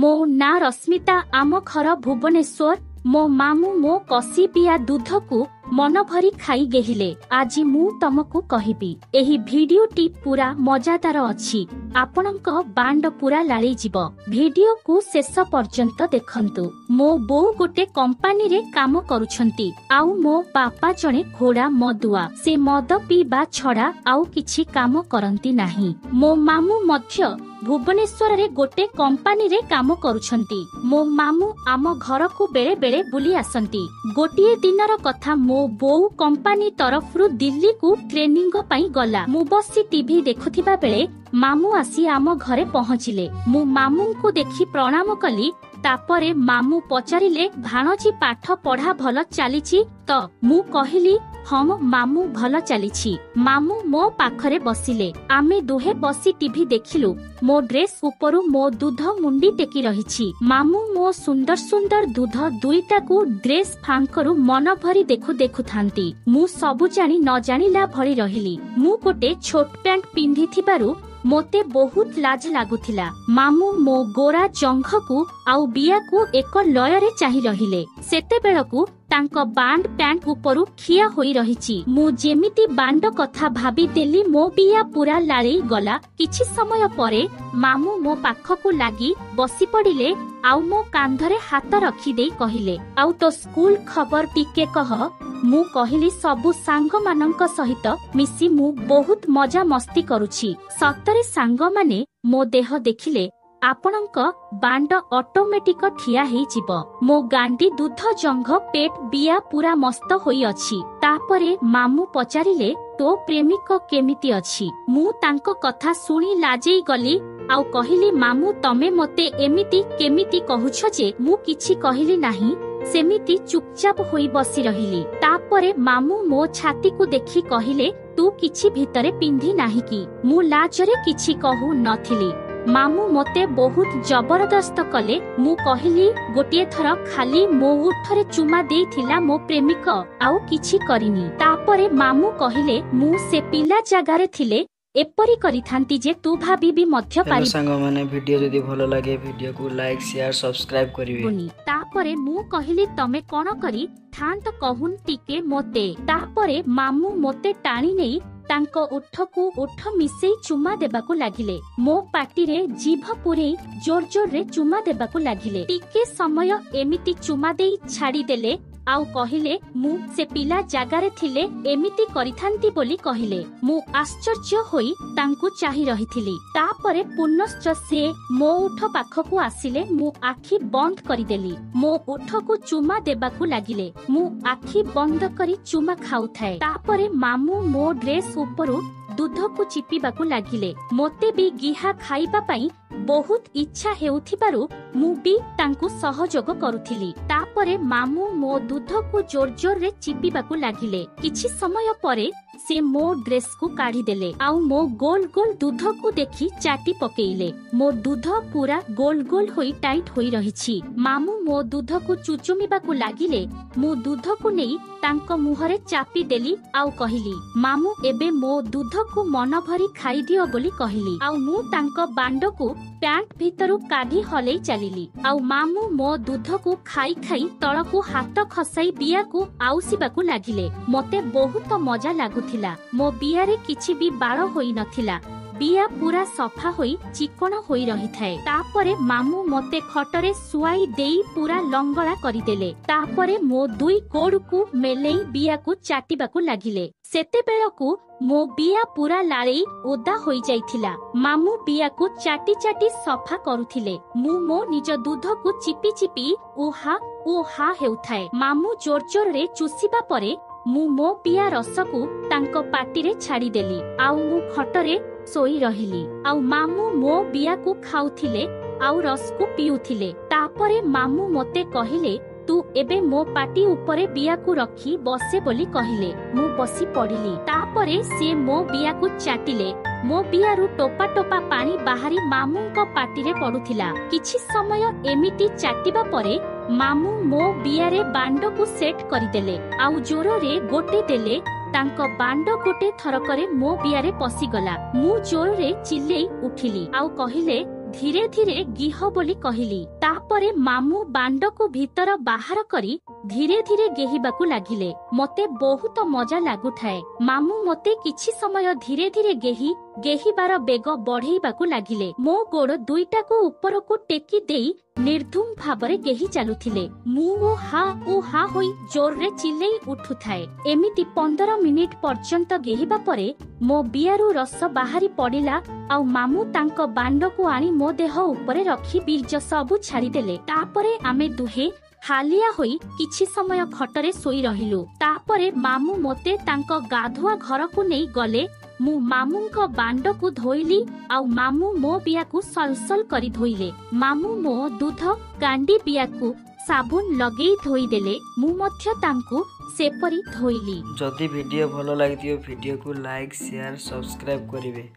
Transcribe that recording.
मो ना रश्मिता आम घर भुवनेश्वर मो मामू मो कसी पिया दूध को मन भरी खाई गेहिले। आज मु तमकु कहिबी एही भिडियोटी पूरा मजादार अछि। आपणक बांड पूरा लाली जीव। भिडियो को शेष पर्यंत देखंतु। मो बो गोटे कंपनी रे काम करूछंती आउ मो बापा जणे घोड़ा मदुआ। से मद पीबा छड़ा आउ किछि काम करंती नाही। मो मामू मध्य भुवनेश्वर रे गोटे कंपनी रे काम करूछंती। मो मामू आम घर को बेले बेले बुली आसंती। गोटिए दिनर कथा मो बोऊ कंपनी तरफरु दिल्ली को ट्रेनिंग पाई गला। मु बसी टीवी देखुथिबा बेले मामू आसी आम घरे पहुँचिले। मु मामू को देखि प्रणाम कली। तापरे मामू पचारिले भाणजी पाठ पढ़ा भल चलीछि तो मु कहिली हम मामू भल चलीछि। मामू मो पाखरे बसिले। आमे दुहे बसी टीवी देखिलु। मो ड्रेस उपरु मो दूध मुंडी टेकी रहिछि। मामू मो सुंदर सुंदर दूध दुईटा को ड्रेस फांकरु मन भरी देखु देखु थांती। मु सबु जानी न जानिला भली रहिली। मु गोटे छोट पैंट पिंधि थिबारु मोते बहुत लाज लागुथिला। मामू मो गोरा जंघ को आउ बिया को एक लयरे चाहि रहिले। सेते बेलकु तांक बांड पैंट उपरु खिया होई रहिछि। मु जेमिति बांड कथा भाबी देली मो बिया पूरा लाली गला। किछि समय परे मामू मो पाखकु लागी बसी पड़िले आउ मो कांधरे हाथ रखी देई कहिले आउ तो स्कूल खबर टिके कह। मु कहिली सबु सांग मानंक सहित मिसी मु बहुत मजा मस्ती करूछि। सतरे सांग माने मो देह देखिले आपणक बांड ऑटोमेटिक ठिया हेई जिवो। मो गांडी दूध जंघ पेट बिया पूरा मस्त होई अछि। तापरे मामू पचारिले तो प्रेमिक केमिति अछि। मु तांको कथा सुनी लाजेई गली आउ कहिली मामू तमे मते एमिति केमिति कहुछ जे मु किछि कहिली नाही। सेमिति चुपचाप होई बसी रहिली। तापरे मामू मो छाती को देखि कहिले तू किछि भितरे पिंधि नाही कि। मु लाजरे किछि कहू नथिली। मामू मते बहुत जबरदस्त कले। मु कहिली गोटिए थर खाली मो उठरे चुमा देइथिला मो प्रेमिक आउ किछि करिनी। तापरे मामू कहिले मु से पिला जगारे थिले एपरी करिथांती जे तू भाबीबी मध्य पारि। संग माने वीडियो जदी भलो लागे वीडियो को लाइक शेयर सब्सक्राइब करिवे। तापरे मु कहिली तमे कोन करी थांत कहून टिके मोते। तापरे मामू मोते टाणी नेई तांको उठकू उठ मिसेई चुमा देबाकू लागिले। मो पाटी रे जीभ पुरेई जोर जोर रे चुमा देबाकू लागिले। टिके समय एमिति चुमा देई छाड़ी देले आउ कहिले मु से पिला जागारे थिले एमिति करिथांती बोली कहिले। मु आश्चर्य होई तांकू चाहि रहिथिली। तापरे पुनश्च से मो उठ पाखकू आसिले। मु आखि बंद करिदेली। मो उठकू चुमा देबाकू लागिले। मु आखि बंद करी चुमा खाउथाए। तापरे मामू मो ड्रेस उपरु दूध को चिपिबाकू लागिले। मोते भी गिहा खाइबा पाई बहुत इच्छा हेउथिबारु मु भी तांकू सहयोग करुथिली। तापरे मामू मो दूध को जोर जोर रे चिपिबाकू लागिले। किछि समय परे से मो ड्रेस को काढ़ी देले आउ मो गोल गोल दूध को देखि चाटी पकेइले। मो दूध पूरा गोल गोल होई टाइट होई रहिछि। मामू मो दूध को चुचुमिबाकू लागिले। मु दूध को नेई तांको मुहरे चापी देली आउ कहिली मामू एबे मो दूध को मन भरी खाई दियो बोली कहिली। आउ मु तांको बांड को पैंट भीतरु काढी हलेई चलिली। आउ मामू मो दूध को खाई खाई तळकू हाथ खसाई बिया को आउसीबाकू लागिले। मते बहुत मजा लागुथिला। मो बिया रे किछि भी बाळ होई नथिला। बिया पूरा सफा होई चिकण होई रही थाए। तापरे मामू मते खटरे सुआई देई पूरा लंगड़ा करिदेले। तापरे मो दुई गोड़ को मेलेई बिया को चाटिबाकू लागिले। सेते बेलकू मो बिया पूरा लाळेई ओदा होई जाइथिला। मामू बिया को चाटी चाटी सफा करुथिले। मु मो निज दूध को चिपी चिपी उहा हेउथाए। मामू जोर जोर रे चुसीबा परे मु मो पिया रस को तांको पाटी रे छाड़ी देली आउ मु खटरे सोई रहिली। आउ मामू मो बिया को खाउथिले आउ रस को पिउथिले। तापरे मामू मते कहिले तू एबे मो पाटी उपरे बिया को रखी बसे बोली कहिले। मु बसी पड़िली। तापरे से मो बिया को चाटिले। मो बियारु टोपा टोपा पानी बाहरी मामू को पाटी रे पड़ुथिला। किछि समय एमिति चाटिबा परे मामू मो बियारे बांड को सेट करिदेले आउ जोर रे गोटे देले। तांको बांड गोटे थरकरे मो बियारे पसिगला। मु जोर रे चिल्लेई उठिली आउ कहिले ଧୀରେ ଧୀରେ ଗିହ ବୋଲି କହିଲି। ତାପରେ ମାମୁଁ ବାଣ୍ଡକୁ ଭିତର ବାହାର କରି ଧୀରେ ଧୀରେ ଗେହିବାକୁ ଲାଗିଲେ। ମତେ ବହୁତ ମଜା ଲାଗୁଥାଏ। ମାମୁଁ ମତେ କିଛି ସମୟ ଧୀରେ ଧୀରେ ଗେହିବାର ବେଗ ବଢେଇବାକୁ ଲାଗିଲେ। ମୋ ଗୋଡ ଦୁଇଟାକୁ ଉପରକୁ ଟେକି ଦେଇ ନିର୍ଧୁମ ଭାବରେ ଗେହି ଚାଲୁଥିଲେ। ମୁଁ ଉହା ହୋଇ ଜୋରରେ ଚିଲେଇ ଉଠୁଥାଏ। ଏମିତି 15 ମିନିଟ୍ ପର୍ଯ୍ୟନ୍ତ ଗେହିବା ପରେ ମୋ ବିଆରୁ ରସ ବାହାରି ପଡିଲା ଆଉ ମାମୁଁ ତାଙ୍କ ବାଣ୍ଡକୁ ଆଣି ମୋ ଦେହ ଉପରେ ରଖି ବୀର୍ଯ୍ୟ ସବୁ ଛାଡ଼ିଦେଲେ। ତାପରେ ଆମେ ଦୁହେଁ ହାଲିଆ ହୋଇ କିଛି ସମୟ ଖଟରେ ଶୋଇ ରହିଲୁ। ତାପରେ ମାମୁଁ ମୋତେ ତାଙ୍କ ଗାଧୁଆ ଘରକୁ ନେଇ ଗଲେ। ମୁଁ ମାମୁଁଙ୍କ ବାଣ୍ଡକୁ ଧୋଇଲି ଆଉ ମାମୁଁ ମୋ ବିଆକୁ ସଲସଲ କରି ଧୋଇଲେ। ମାମୁଁ ମୋ ଦୁଧ କାଣ୍ଡି ବିଆକୁ ସାବୁନ ଲଗେଇ ଧୋଇଦେଲେ। ମୁଁ ମଧ୍ୟ ତାଙ୍କୁ ସେପରି ଧୋଇଲି। ଯଦି ଭିଡ଼ିଓ ଭଲ ଲାଗିଥିବ ଭିଡ଼ିଓକୁ ଲାଇକ୍, ସେୟାର, ସବସ୍କ୍ରାଇବ୍ କରିବେ।